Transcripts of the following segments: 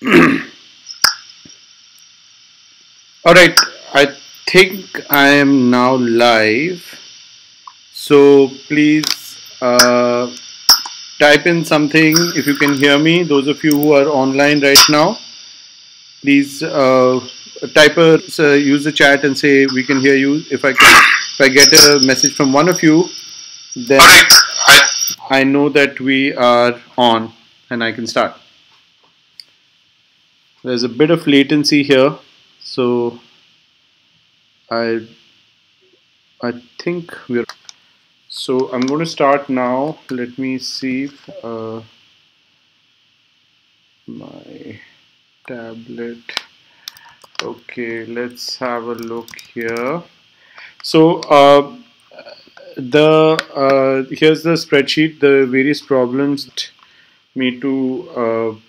All right, I think I am now live. So please type in something if you can hear me. Those of you who are online right now, please use the chat and say we can hear you. If I get a message from one of you, then I know that we are on and I can start. There's a bit of latency here, so I think we're. So I'm going to start now. Let me see if, my tablet. Okay, let's have a look here. So here's the spreadsheet, the various problems me to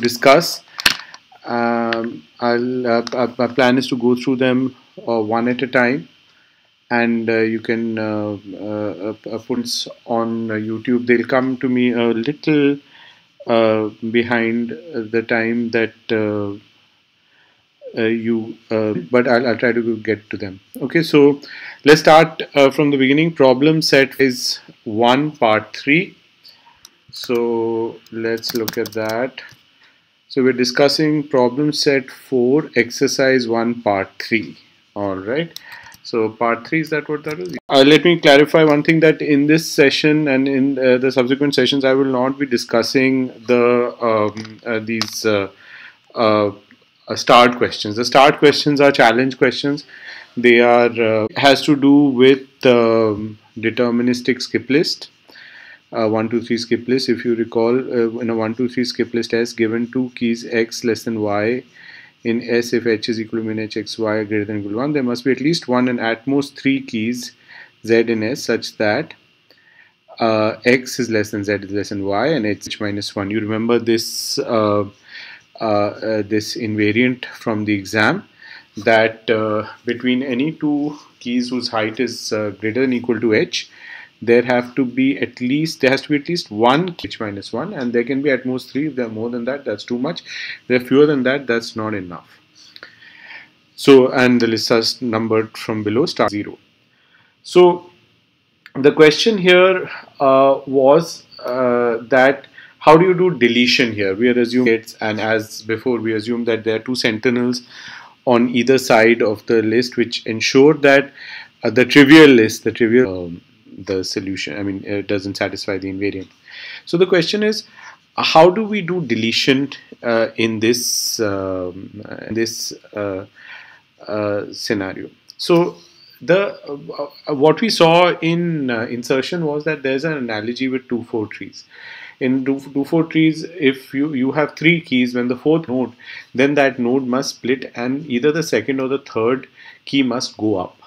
discuss. My plan is to go through them one at a time, and you can put it on YouTube. They'll come to me a little behind the time that but I'll try to get to them. Okay, so let's start from the beginning. Problem set is 1 part 3. So let's look at that. So we're discussing problem set 4, exercise 1 part 3. All right. So part 3, is that what that is? Let me clarify one thing, that in this session and in the subsequent sessions, I will not be discussing these start questions. The start questions are challenge questions. They are has to do with deterministic skip list. 1, 2, 3 skip list. If you recall, in a 1, 2, 3 skip list S, given two keys x less than y in S, if h is equal to min h x y greater than or equal to 1, there must be at least 1 and at most 3 keys z in S such that x is less than z is less than y and h minus 1. You remember this this invariant from the exam, that between any two keys whose height is greater than or equal to h, there has to be at least one h minus 1, and there can be at most 3. If there are more than that, that's too much. If there are fewer than that, that's not enough. So, and the list is numbered from below start 0. So the question here was that how do you do deletion here? We are assuming it's, and as before, we assume that there are two sentinels on either side of the list, which ensure that the trivial list, the solution, I mean, it doesn't satisfy the invariant. So the question is, how do we do deletion in this scenario? So what we saw in insertion was that there's an analogy with 2-4 trees. In 2-4 trees, if you have 3 keys, when the 4th node, then that node must split and either the second or the third key must go up.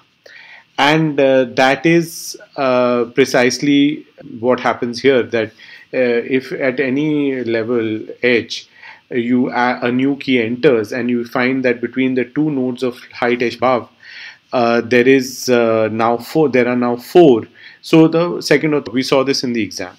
And that is precisely what happens here, that if at any level h, a new key enters and you find that between the two nodes of height h above, there are now 4. So the second or we saw this in the exam.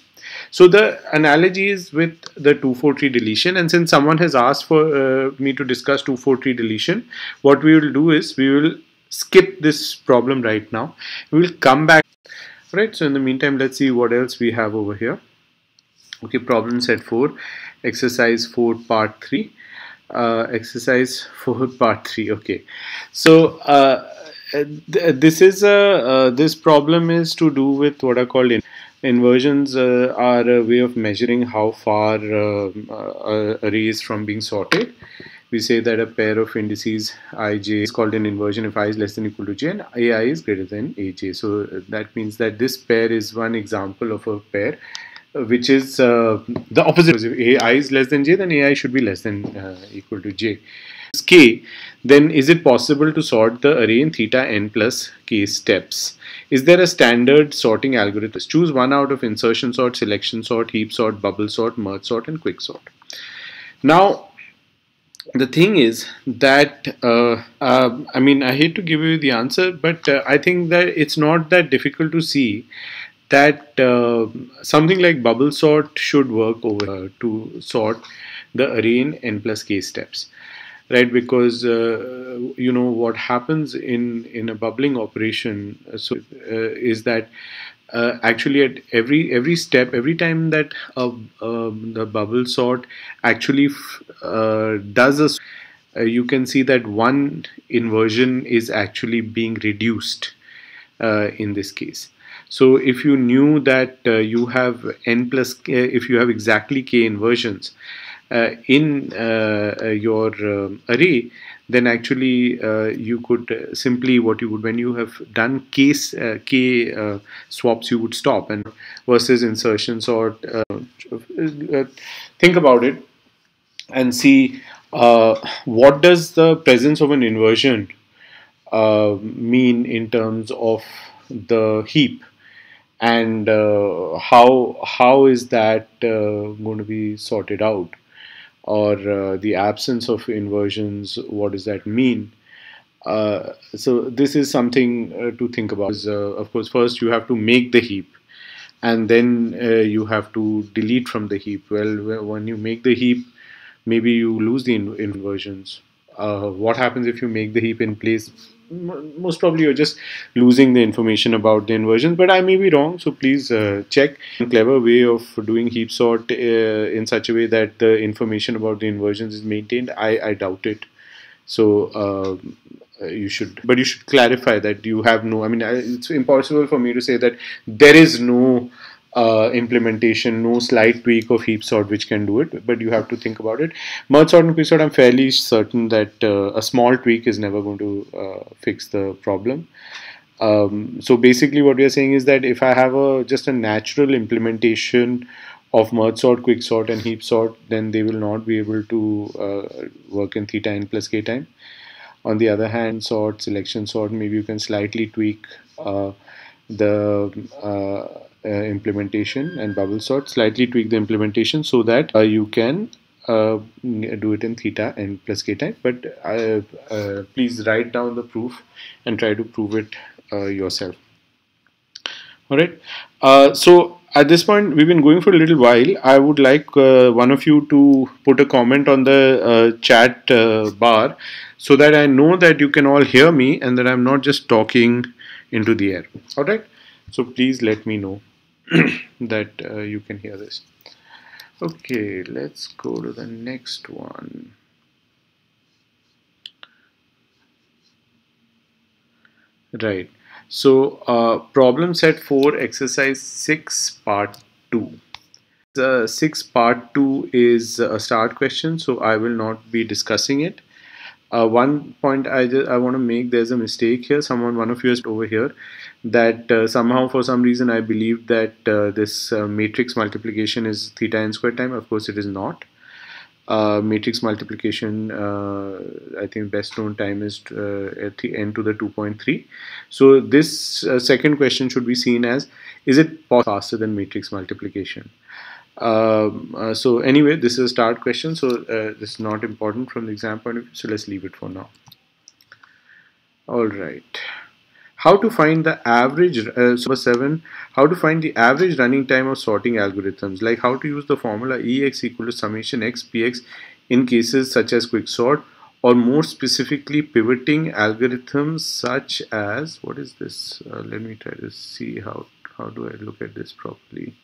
So the analogy is with the 2-4 tree deletion, and since someone has asked for me to discuss 2-4 tree deletion, what we will do is we will skip this problem right now. We will come back. Right, so in the meantime, let's see what else we have over here. Okay, problem set 4, exercise 4 part 3. Exercise 4 part 3. Okay, so this problem is to do with what are called inversions. Are a way of measuring how far array is from being sorted. We say that a pair of indices ij is called an inversion if I is less than or equal to j and ai is greater than aj. So that means that this pair is one example of a pair which is the opposite. If ai is less than j, then ai should be less than equal to j. K, then is it possible to sort the array in theta n plus k steps? Is there a standard sorting algorithm? Choose one out of insertion sort, selection sort, heap sort, bubble sort, merge sort, and quick sort. Now, the thing is that I mean, I hate to give you the answer, but I think that it's not that difficult to see that something like bubble sort should work over to sort the array in n plus k steps, right? Because what happens in a bubbling operation, is that actually at every step, every time that the bubble sort actually does you can see that one inversion is actually being reduced in this case. So if you knew that you have n plus k, if you have exactly k inversions in your array, then actually you could simply, what you would, when you have done k swaps, you would stop. And versus insertion sort, think about it and see what does the presence of an inversion mean in terms of the heap, and how is that going to be sorted out, or the absence of inversions, what does that mean? So this is something to think about. Of course, first you have to make the heap, and then you have to delete from the heap. Well, when you make the heap, maybe you lose the inversions. What happens if you make the heap in place? Most probably you're just losing the information about the inversions, but I may be wrong, so please check. A clever way of doing heap sort in such a way that the information about the inversions is maintained, I doubt it. So you should, but you should clarify that you have no, I mean, it's impossible for me to say that there is no implementation, no slight tweak of heap sort which can do it, but you have to think about it. Merge sort and quick sort, I'm fairly certain that a small tweak is never going to fix the problem. So basically what we are saying is that if I have just a natural implementation of merge sort, quick sort and heap sort, then they will not be able to work in theta n plus k time. On the other hand, sort, selection sort, maybe you can slightly tweak the implementation, and bubble sort, slightly tweak the implementation so that you can do it in theta n plus k time. But please write down the proof and try to prove it yourself. All right. So at this point, we've been going for a little while. I would like one of you to put a comment on the chat bar so that I know that you can all hear me and that I'm not just talking into the air. All right. So please let me know that you can hear this. Okay, let's go to the next one. Right. So problem set 4, exercise 6, part 2. The 6 part 2 is a start question, so I will not be discussing it. One point I want to make, there's a mistake here. One of you is over here, that somehow for some reason I believe that this matrix multiplication is theta n square time. Of course it is not. Matrix multiplication, I think best known time is at the n to the 2.3. So this second question should be seen as, is it faster than matrix multiplication? So anyway, this is a start question, so this is not important from the exam point of view, so let's leave it for now. All right. How to find the average, number 7, how to find the average running time of sorting algorithms, like how to use the formula Ex equal to summation x px in cases such as quick sort, or more specifically pivoting algorithms such as, what is this? Let me try to see how do I look at this properly.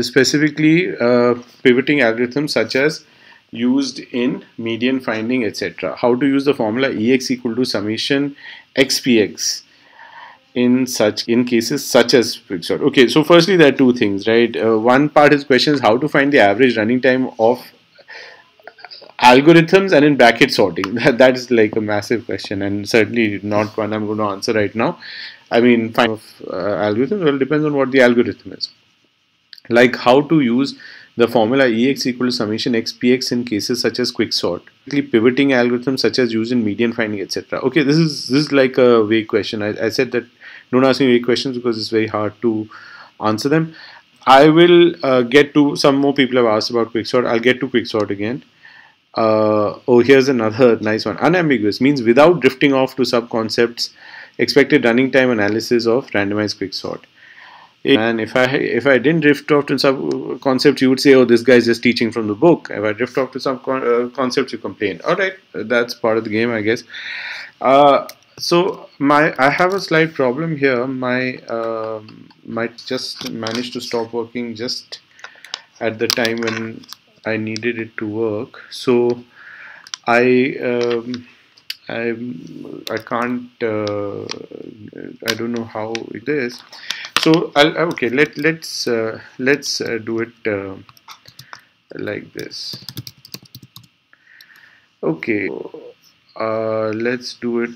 Specifically pivoting algorithms such as used in median finding, etc. How to use the formula Ex equal to summation x px in cases such as quick sort. Okay, so firstly there are two things, right? One part is question is how to find the average running time of algorithms, and in bracket sorting. That is like a massive question, and certainly not one I'm going to answer right now. I mean, finding of algorithms, well, depends on what the algorithm is. Like how to use the formula Ex equal to summation x px in cases such as quick sort, pivoting algorithms such as used in median finding, etc. Okay, this is like a vague question. I said that don't ask me vague questions because it's very hard to answer them. I will get to, some more people have asked about quick sort. I'll get to quick sort again. Oh, here's another nice one. Unambiguous means without drifting off to sub concepts. Expected running time analysis of randomized quick sort. And if I didn't drift off to some concepts, you would say, "Oh, this guy's just teaching from the book." If I drift off to some concepts, you complain. All right, that's part of the game, I guess. So I have a slight problem here. My just managed to stop working just at the time when I needed it to work. So I I I can't I don't know how it is. So okay, let's do it like this. Okay, let's do it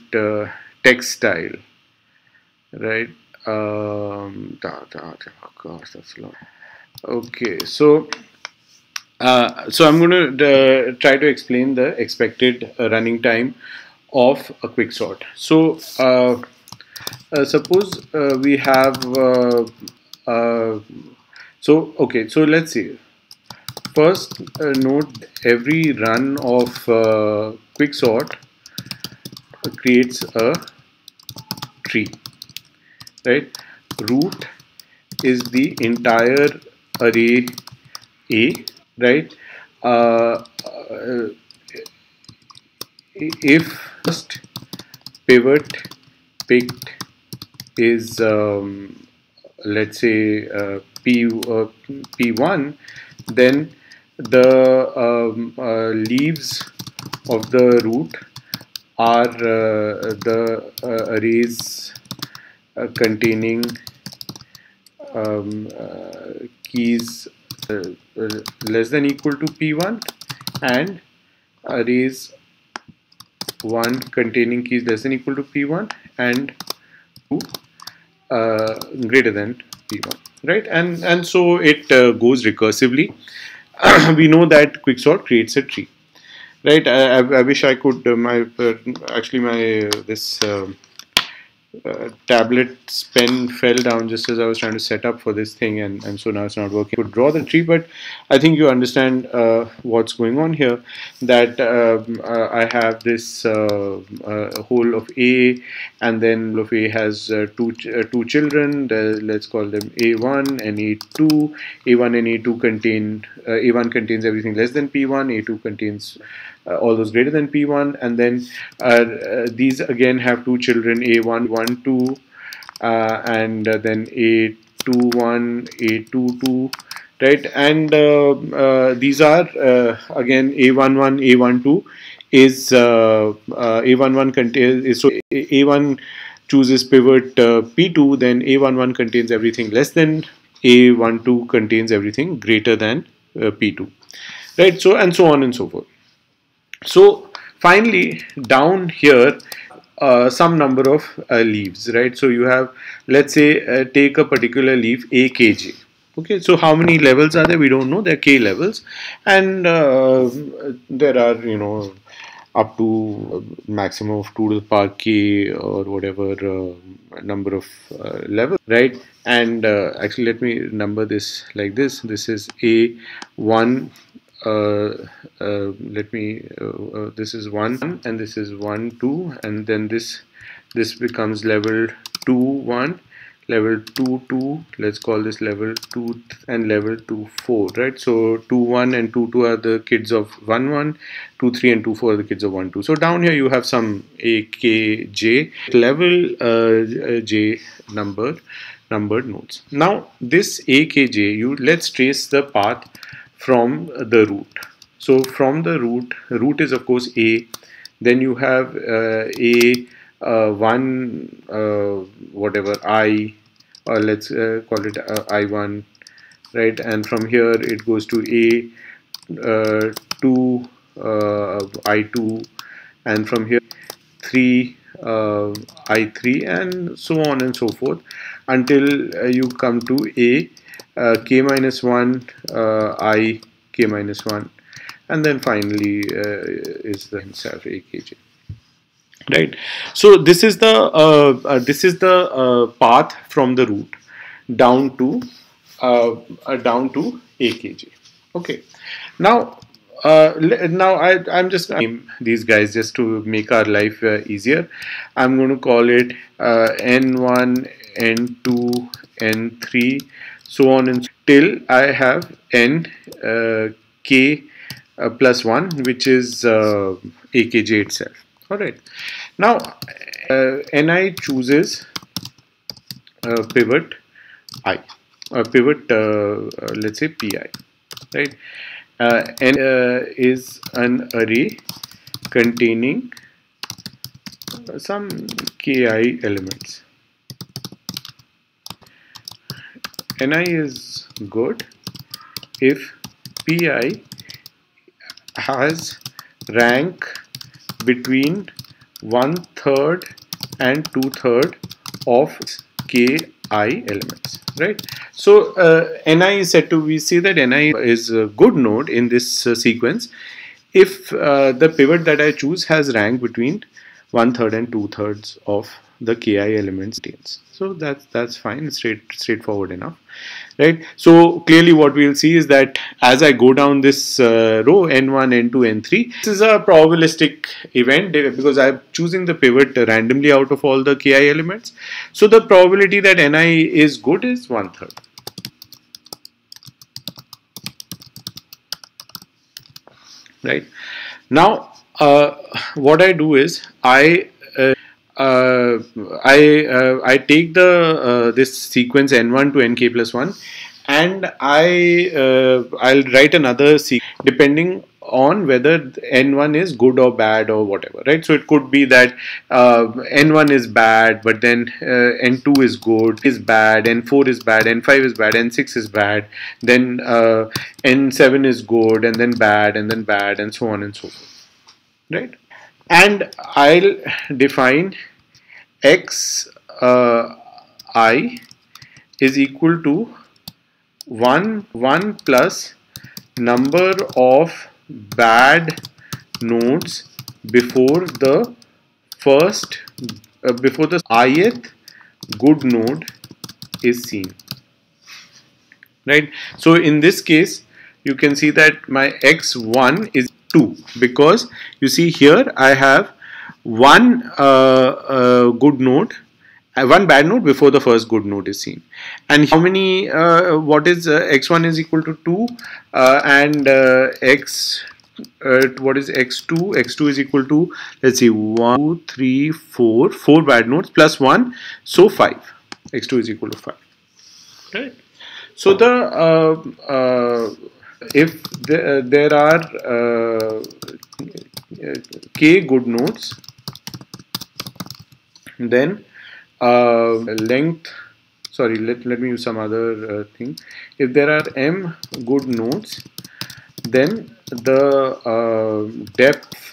textile, right? Gosh, that's a lot. Okay, so I'm going to try to explain the expected running time of a quicksort. So suppose we have okay. So let's see. First, note every run of quicksort creates a tree, right? Root is the entire array A, right? If first pivot picked is let's say P1, then the leaves of the root are the arrays containing keys less than equal to P1, and arrays 1 containing keys less than equal to P1 and 2 greater than P1, right? And so it goes recursively. We know that quicksort creates a tree, right? I wish I could actually my this tablet's pen fell down just as I was trying to set up for this thing, and so now it's not working. I could draw the tree, but I think you understand what's going on here. That I have this whole of A, and then of A has two children. Let's call them A1 and A2. A1 and A2 contain A1 contains everything less than P1. A2 contains all those greater than P1, and then these again have two children, A1, 1, 2, and then A21, A22, right? And these are again A11, A12 is A11 contains is so A1 chooses pivot P2, then A11 contains everything less than A12 contains everything greater than P2, right? So and so on and so forth. So finally, down here, some number of leaves, right? So you have, let's say, take a particular leaf, AKJ. Okay, so how many levels are there? We don't know. There are K levels, and there are, up to maximum of 2 to the power K or whatever number of levels, right? And actually, let me number this like this. This is A1. Let me this is 1 and this is 1 2, and then this becomes level 2 1, level 2 2, let's call this level 2, and level 2 4, right? So 2 1 and 2 2 are the kids of 1 1, 2 3 and 2 4 are the kids of 1 2. So down here you have some A K J level J numbered nodes. Now this AKJ, let's trace the path from the root. So from the root is of course A. Then you have one whatever I, or let's call it I1, right? And from here it goes to A2 I2, and from here 3 I3, and so on and so forth until you come to A K minus 1 I K minus 1, and then finally is the himself AKJ, right? So this is the path from the root down to AKJ. Okay, now I'm just name these guys just to make our life easier. I'm going to call it N1, n2, n3, so on and so till I have n k plus 1, which is AKJ itself. Alright. Now, Ni chooses pivot I, pivot, let's say Pi, right? N is an array containing some Ki elements. Ni is good if Pi has rank between 1/3 and 2/3 of Ki elements, right? So Ni is said to, we see that Ni is a good node in this sequence if the pivot that I choose has rank between 1/3 and 2/3 of the Ki elements. So that's fine, straightforward enough, right? So clearly what we'll see is that as I go down this row n1, n2, n3, this is a probabilistic event because I'm choosing the pivot randomly out of all the Ki elements. So the probability that Ni is good is 1/3. Right now, what I do is I take the this sequence n1 to nk plus 1, and I'll write another sequence depending on whether n1 is good or bad or whatever, right? So it could be that n1 is bad, but then n2 is good, is bad, n4 is bad, n5 is bad, n6 is bad, then n7 is good, and then bad, and so on and so forth, right? And I'll define x I is equal to 1 plus number of bad nodes before the first before the ith good node is seen, right? So in this case you can see that my x1 is 2 because you see here I have one good node, one bad node before the first good node is seen. And how many, what is x1 is equal to 2 and what is x2? X2 is equal to, let's see, 1, 2, 3, 4 bad nodes plus 1, so 5. X2 is equal to 5. Right. So the if there are k good nodes, then length, sorry, let me use some other thing. If there are m good nodes, then the depth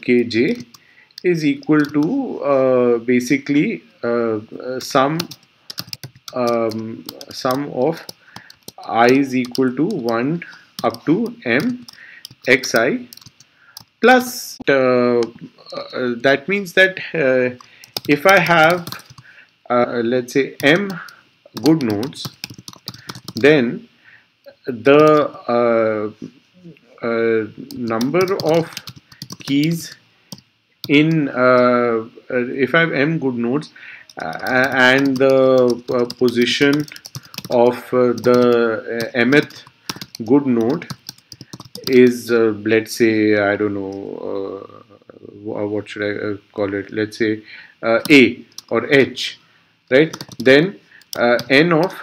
kj is equal to basically sum of I is equal to 1 up to m xi plus that means that if I have let's say m good nodes, then the number of keys in if I have m good nodes and the position of the mth good node is let's say, I don't know, what should I call it, let's say a or h, right? Then n of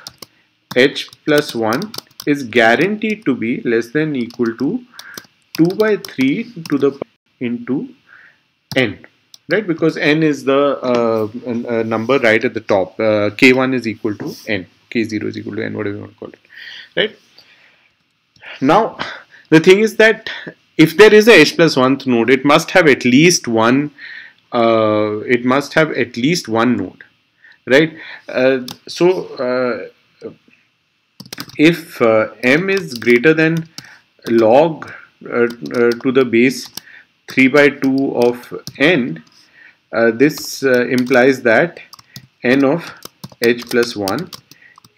h plus 1 is guaranteed to be less than equal to 2 by 3 to the into n, right? Because n is the number right at the top. K1 is equal to n, K0 is equal to n, whatever you want to call it, right? Now the thing is that if there is a h plus 1th node, it must have at least one node, right? So if m is greater than log to the base 3 by 2 of n, this implies that n of h plus 1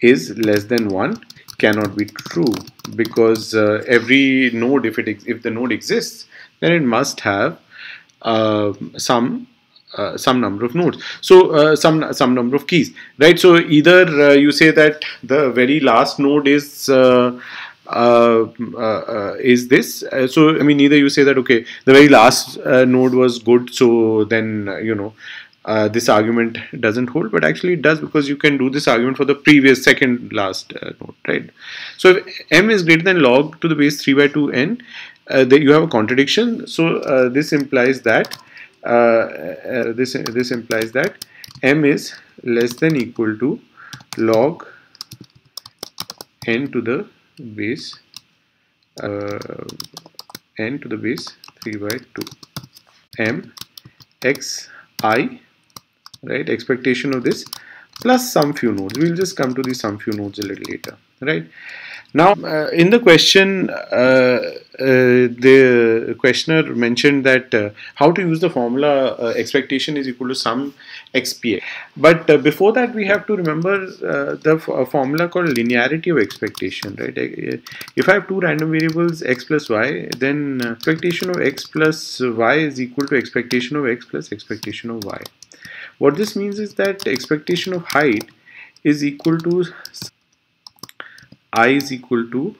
is less than 1 cannot be true, because every node, if the node exists, then it must have some some number of nodes. So some number of keys, right? So either you say that the very last node is this. So I mean, either you say that okay, the very last node was good, so then this argument doesn't hold, but actually it does, because you can do this argument for the previous second last node, right? So if m is greater than log to the base 3 by 2 n, then you have a contradiction. So this implies that this implies that m is less than equal to log n to the base n to the base 3 by 2 m x I, right, expectation of this, plus some few nodes. We'll just come to the some few nodes a little later, right? Now, in the question, the questioner mentioned that how to use the formula expectation is equal to sum xpx. But before that, we have to remember the formula called linearity of expectation, right? If I have two random variables x plus y, then expectation of x plus y is equal to expectation of x plus expectation of y. What this means is that expectation of height is equal to I is equal to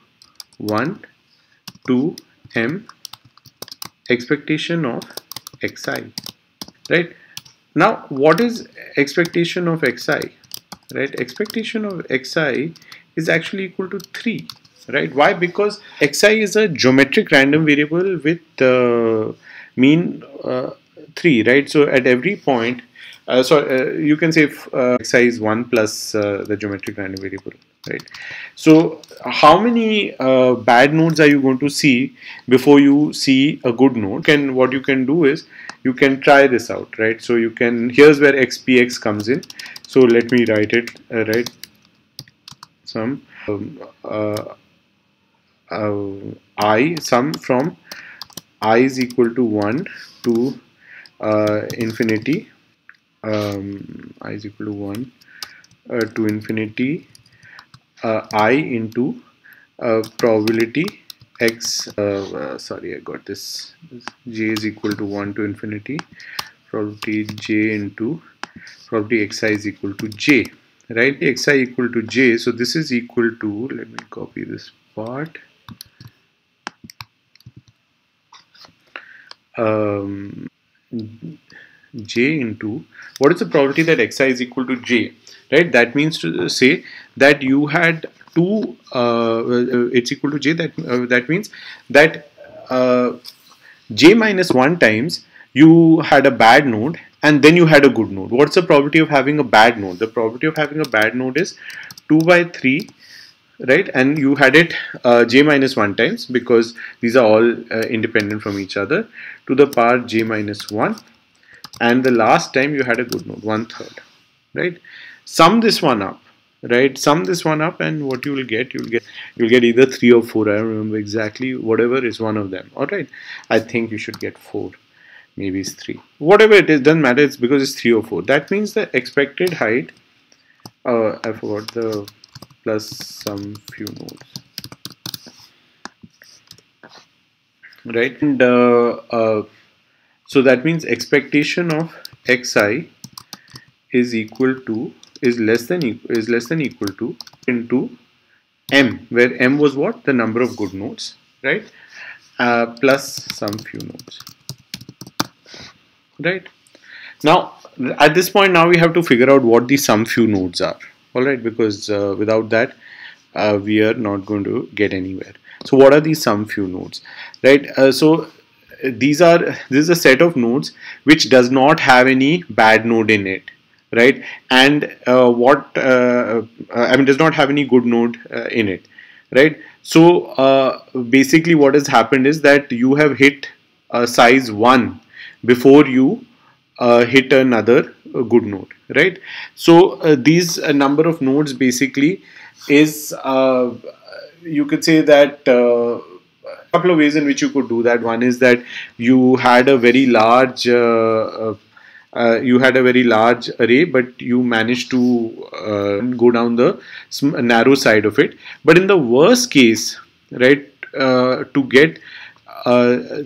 1 to m expectation of xi, right? Now, what is expectation of xi, right? Expectation of xi is actually equal to 3, right? Why? Because xi is a geometric random variable with mean 3, right? So at every point, you can say if xi is 1 plus the geometric random variable, right? So how many bad nodes are you going to see before you see a good node? What you can do is you can try this out, right? So you can, here's where xpx comes in. So let me write it, right? Some sum from I is equal to 1 to infinity, I is equal to 1 to infinity I into probability x, sorry, I got this, j is equal to 1 to infinity probability j into probability xi is equal to j, right? Xi equal to j, so this is equal to, let me copy this part, j into, what is the probability that xi is equal to j, right? That means to say that you had two, it's equal to j, that means that j minus 1 times you had a bad node and then you had a good node. What's the probability of having a bad node? The probability of having a bad node is 2 by 3, right? And you had it j minus 1 times, because these are all independent from each other, to the power j minus 1, and the last time you had a good node, 1/3, right? Sum this one up, right? Sum this one up, and what you will get, you'll get either 3 or 4. I don't remember exactly. Whatever is one of them. All right. I think you should get 4. Maybe it's 3. Whatever it is, doesn't matter. It's because it's 3 or 4. That means the expected height. I forgot the plus some few nodes. Right. And so that means expectation of xi is less than equal to into m, where m was what? The number of good nodes, right? Plus some few nodes, right? Now, at this point, now we have to figure out what the some few nodes are, all right? Because without that, we are not going to get anywhere. So, what are these some few nodes, right? So this is a set of nodes which does not have any bad node in it, right? And does not have any good node in it, right? So basically what has happened is that you have hit size 1 before you hit another good node, right? So these number of nodes basically is, you could say that couple of ways in which you could do that. One is that you had a very large array, but you managed to go down the narrow side of it. But in the worst case, right, to get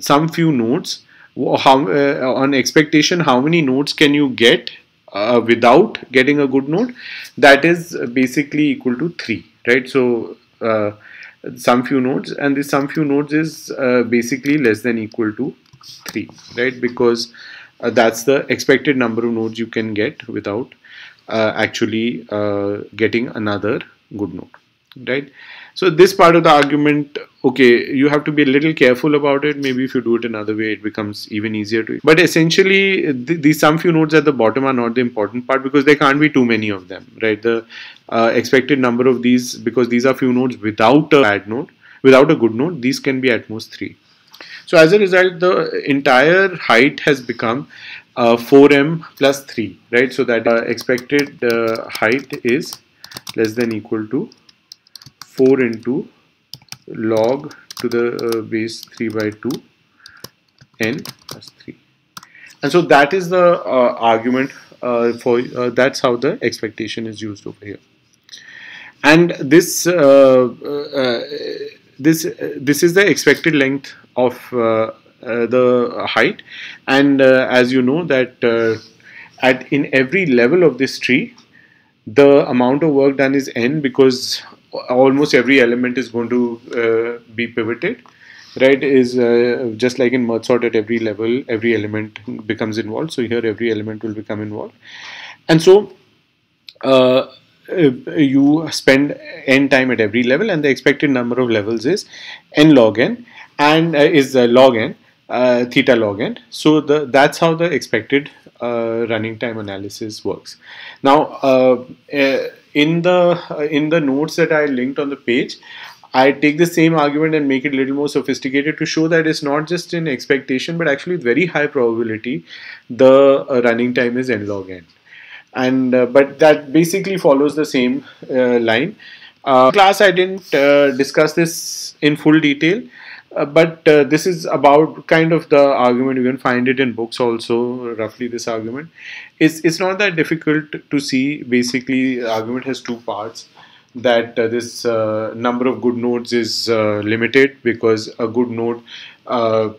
some few nodes, How on expectation, how many nodes can you get without getting a good node? That is basically equal to 3, right? So some few nodes, and this some few nodes is basically less than equal to 3, right? Because that's the expected number of nodes you can get without actually getting another good node, right? So this part of the argument, okay, you have to be a little careful about it. Maybe if you do it another way, it becomes even easier to. But essentially, these some few nodes at the bottom are not the important part, because there can't be too many of them, right? The expected number of these, because these are few nodes without a bad node, without a good node, these can be at most 3. So as a result, the entire height has become 4m plus 3, right? So that expected height is less than equal to 4 into log to the base 3 by 2 n plus 3. And so that is the argument for that's how the expectation is used over here. And this is the expected length of the height. And as you know that in every level of this tree, the amount of work done is n, because almost every element is going to be pivoted, right? Is just like in merge sort, at every level every element becomes involved. So here every element will become involved. And so you spend n time at every level, and the expected number of levels is n log n, and is log n, theta log n. So that's how the expected running time analysis works. Now in the notes that I linked on the page, I take the same argument and make it a little more sophisticated to show that it's not just in expectation, but actually with very high probability the running time is n log n. And but that basically follows the same line. Class I didn't discuss this in full detail, but this is about kind of the argument. You can find it in books also, roughly this argument. It's not that difficult to see. Basically, the argument has two parts. That this number of good nodes is limited, because a good node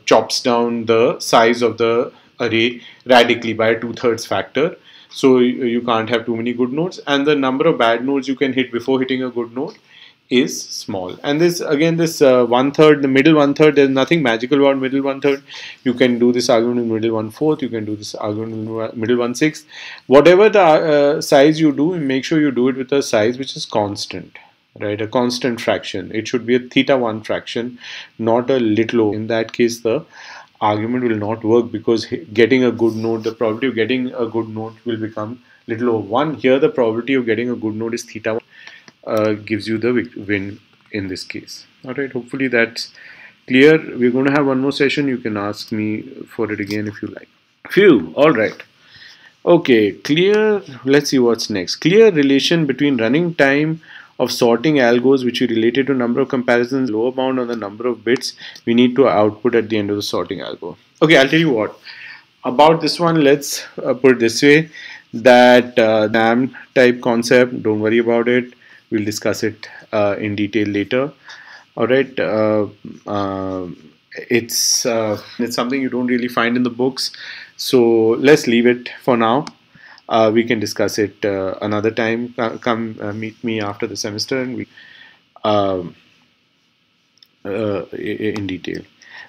chops down the size of the array radically by a 2/3 factor. So you can't have too many good nodes, and the number of bad nodes you can hit before hitting a good node is small. And this again, this 1/3, the middle 1/3, there's nothing magical about middle 1/3. You can do this argument in middle 1/4. You can do this argument in middle 1/6. Whatever the size you do, make sure you do it with a size which is constant, right? A constant fraction. It should be a theta 1 fraction, not a little o. In that case, the argument will not work, because getting a good node, the probability of getting a good node will become little over 1. Here the probability of getting a good node is theta 1, gives you the win in this case. Alright, hopefully that's clear. We're going to have one more session. You can ask me for it again if you like. Phew, alright. Okay, clear. Let's see what's next. Clear relation between running time of sorting algos, which we related to number of comparisons, lower bound on the number of bits we need to output at the end of the sorting algo. Okay, I'll tell you what. About this one, let's put it this way, that NAM type concept, don't worry about it. We'll discuss it in detail later. All right. It's something you don't really find in the books. So let's leave it for now. We can discuss it another time. Come meet me after the semester, and we in detail.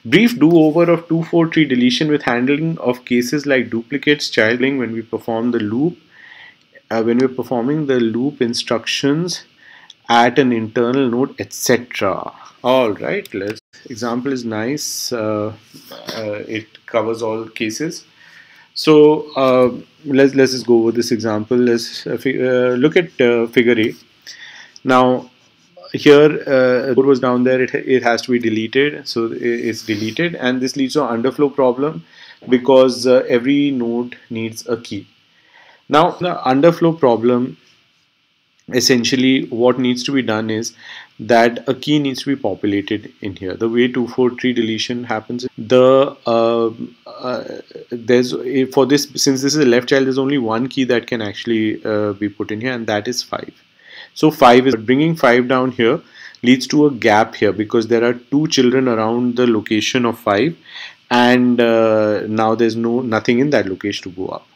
Brief do-over of 2-4-tree deletion with handling of cases like duplicates, childing when we perform the loop, when we're performing the loop instructions at an internal node, etc. All right, example is nice. It covers all cases. So let's just go over this example. Let's look at figure A. Now here code was down there. It has to be deleted, so it's deleted, and this leads to an underflow problem, because every node needs a key. Now the underflow problem, essentially what needs to be done is that a key needs to be populated in here. The way 2-4-tree deletion happens, there's for this, since this is a left child, there's only one key that can actually be put in here, and that is 5. So 5 is bringing 5 down here leads to a gap here, because there are 2 children around the location of 5, and now there's nothing in that location to go up,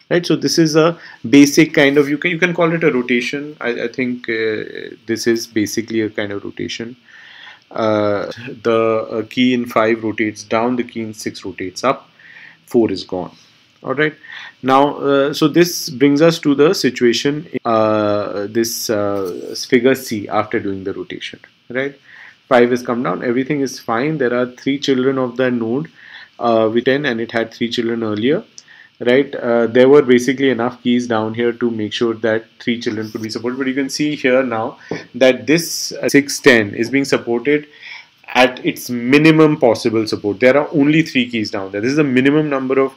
right? So this is a basic kind of, you can call it a rotation. I think this is basically a kind of rotation. The key in 5 rotates down, the key in 6 rotates up, 4 is gone. All right. Now, so this brings us to the situation, this figure C after doing the rotation, right? 5 has come down, everything is fine. There are 3 children of the node with 10, and it had 3 children earlier, right? There were basically enough keys down here to make sure that 3 children could be supported. But you can see here now that this 610 is being supported at its minimum possible support. There are only 3 keys down there. This is the minimum number of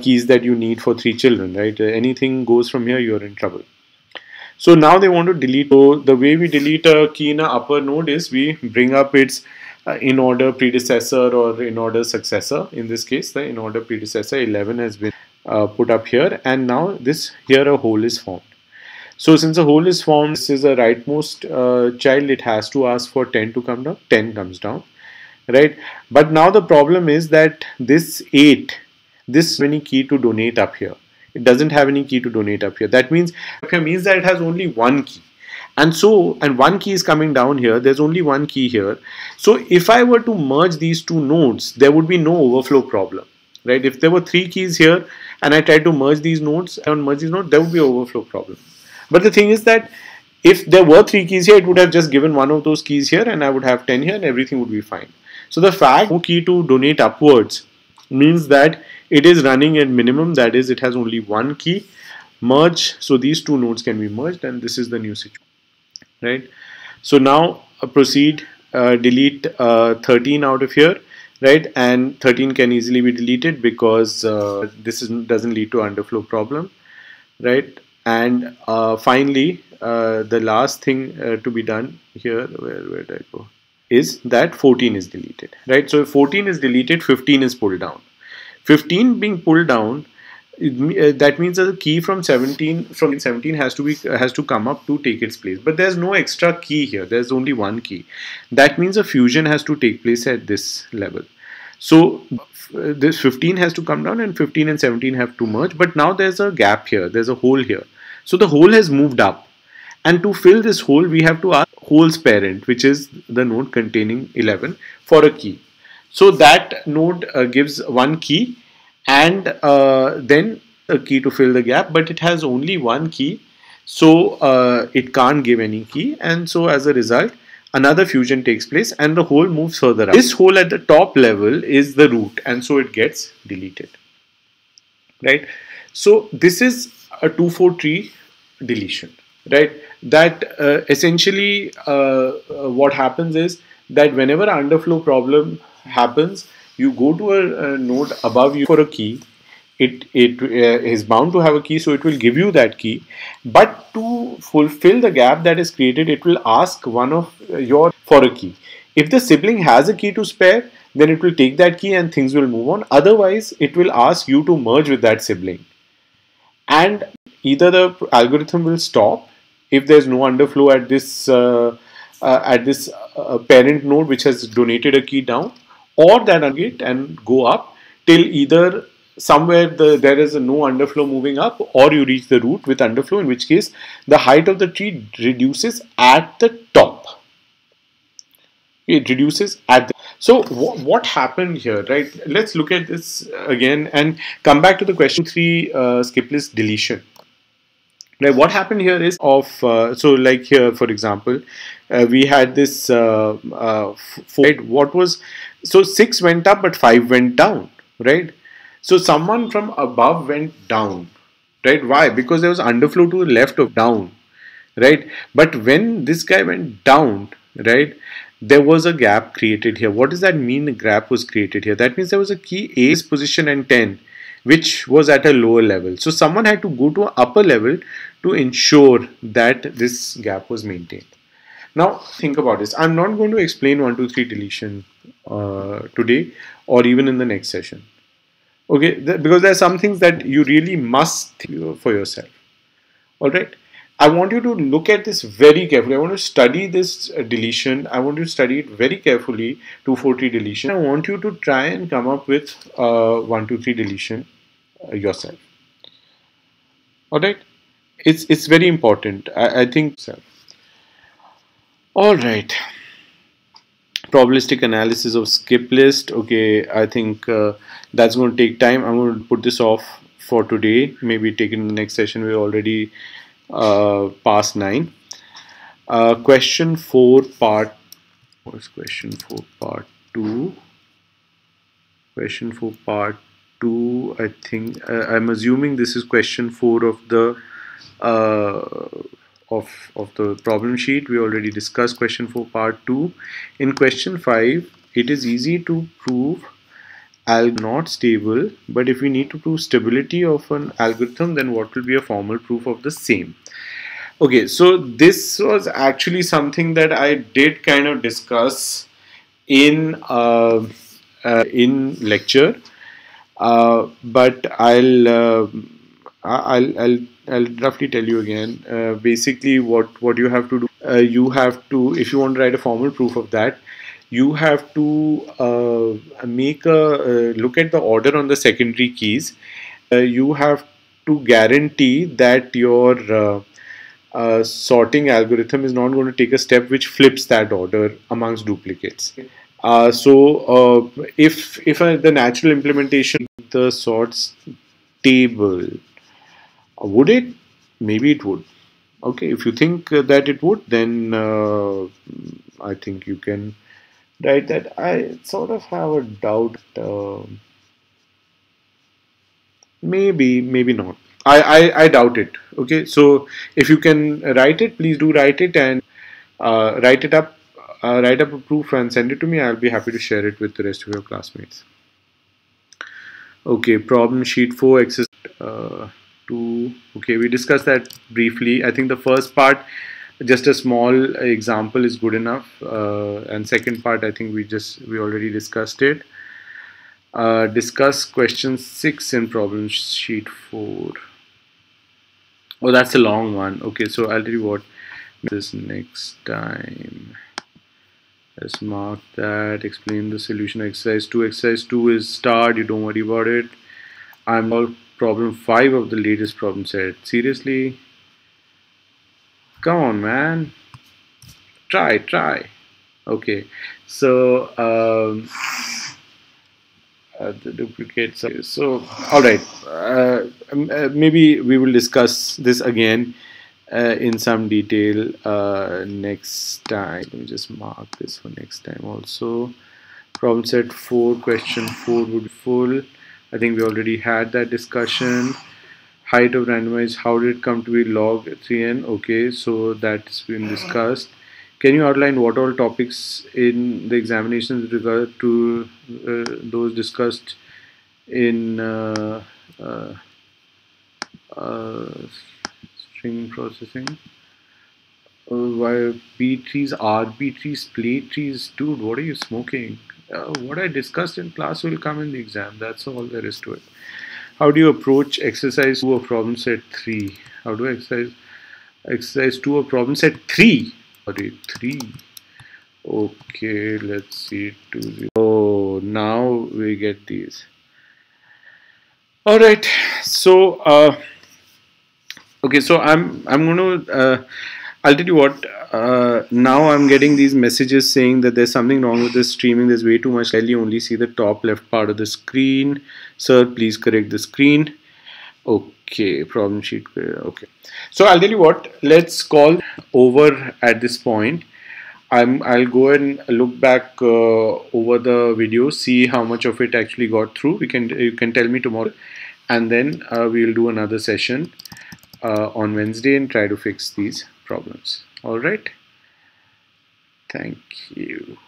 keys that you need for 3 children, right? Anything goes from here, you're in trouble. So now they want to delete. So the way we delete a key in an upper node is we bring up its in order predecessor or in order successor. In this case, the in order predecessor 11 has been put up here, and now this here a hole is formed. So since a hole is formed, this is a rightmost child, it has to ask for 10 to come down. 10 comes down, right? But now the problem is that this 8, this any key to donate up here. It doesn't have any key to donate up here. That means that it has only one key. And so, and one key is coming down here. There's only one key here. So if I were to merge these two nodes, there would be no overflow problem, right? If there were 3 keys here and I tried to merge these nodes, there would be an overflow problem. But the thing is that if there were 3 keys here, it would have just given one of those keys here, and I would have 10 here, and everything would be fine. So the fact no key to donate upwards means that it is running at minimum, that is, it has only one key. Merge, so these 2 nodes can be merged, and this is the new situation, right? So now proceed, delete 13 out of here, right? And 13 can easily be deleted because doesn't lead to underflow problem, right? And finally, the last thing to be done here, where did I go, is that 14 is deleted, right? So if 14 is deleted, 15 is pulled down. 15 being pulled down, that means that the key from 17 has to come up to take its place. But there's no extra key here. There's only one key. That means a fusion has to take place at this level. So this 15 has to come down, and 15 and 17 have to merge. But now there's a gap here. There's a hole here. So the hole has moved up. And to fill this hole, we have to ask hole's parent, which is the node containing 11, for a key. So that node gives one key, and then a key to fill the gap, but it has only one key, so it can't give any key, and so as a result another fusion takes place and the hole moves further up. This hole at the top level is the root, and so it gets deleted, right? So this is a 2-4 tree deletion, right? That essentially what happens is that whenever an underflow problem happens, you go to a node above you for a key. It is bound to have a key, so it will give you that key. But to fulfill the gap that is created, it will ask one of your for a key. If the sibling has a key to spare, then it will take that key and things will move on. Otherwise, it will ask you to merge with that sibling. And either the algorithm will stop if there's no underflow at this parent node which has donated a key down, or that aggregate and go up till either somewhere there is no underflow moving up, or you reach the root with underflow, in which case the height of the tree reduces at the top. It reduces at the... So what happened here, right? Let's look at this again and come back to the question 3, skip list deletion. Right, what happened here is so like here, for example, we had this 4, what was, so 6 went up but 5 went down, right? So someone from above went down, right? Why? Because there was underflow to the left of down, right? But when this guy went down, right, there was a gap created here. What does that mean? A gap was created here. That means there was a key A's position and 10, which was at a lower level. So someone had to go to an upper level to ensure that this gap was maintained. Now think about this. I'm not going to explain 1, 2, 3 deletion today or even in the next session. Okay, because there are some things that you really must think for yourself. All right. I want you to look at this very carefully. I want to study this deletion. I want you to study it very carefully, 243 deletion. I want you to try and come up with 123 deletion yourself. All right? It's very important. I think so. All right. Probabilistic analysis of skip list. Okay, I think that's going to take time. I'm going to put this off for today. Maybe take it in the next session. We're already past 9. Question 4 part. What's question 4 part 2? Question 4 part 2. I think I'm assuming this is question 4 of the of the problem sheet. We already discussed question 4 part 2. In question 5, it is easy to prove not stable, but if we need to prove stability of an algorithm, then what will be a formal proof of the same? Okay, so this was actually something that I did kind of discuss in lecture, but I'll roughly tell you again. Basically, what you have to do, you have to, if you want to write a formal proof of that, you have to make a look at the order on the secondary keys. You have to guarantee that your sorting algorithm is not going to take a step which flips that order amongst duplicates. If the natural implementation the sorts table, would it? Maybe it would. Okay, if you think that it would, then I think you can write that. I sort of have a doubt. Maybe not. I doubt it. Okay, so if you can write it, please do write it and write it up. Write up a proof and send it to me. I'll be happy to share it with the rest of your classmates. Okay, problem sheet 4, exercise 2. Okay, we discussed that briefly. I think the first part, just a small example is good enough. And second part, I think we already discussed it. Discuss question 6 in problem sheet 4. Oh, that's a long one. Okay, so I'll tell you what. This next time. Let's mark that. Explain the solution. Exercise 2. Exercise 2 is start. You don't worry about it. I'm all problem 5 of the latest problem set. Seriously? Come on, man. Try. Okay. So the duplicates. So all right. Maybe we will discuss this again in some detail next time. Let me just mark this for next time also. Problem set 4, question 4 would be full. I think we already had that discussion. Height of randomized, how did it come to be log 3n? Okay, so that's been discussed. Can you outline what all topics in the examinations with regard to those discussed in string processing? Why B trees, RB trees, plate trees? Dude, what are you smoking? What I discussed in class will come in the exam. That's all there is to it. How do you approach exercise 2 of problem set 3? How do I exercise 2 of problem set 3? Sorry, 3. Okay, let's see. 2, oh, now we get these. All right. So, okay. So I'm gonna. I'll tell you what. Now I'm getting these messages saying that there's something wrong with the streaming. There's way too much. You only see the top left part of the screen. Sir, please correct the screen. Okay, problem sheet. Okay. So I'll tell you what. Let's call over at this point. I'll go and look back over the video, see how much of it actually got through. You can tell me tomorrow, and then we'll do another session on Wednesday and try to fix these problems. All right. Thank you.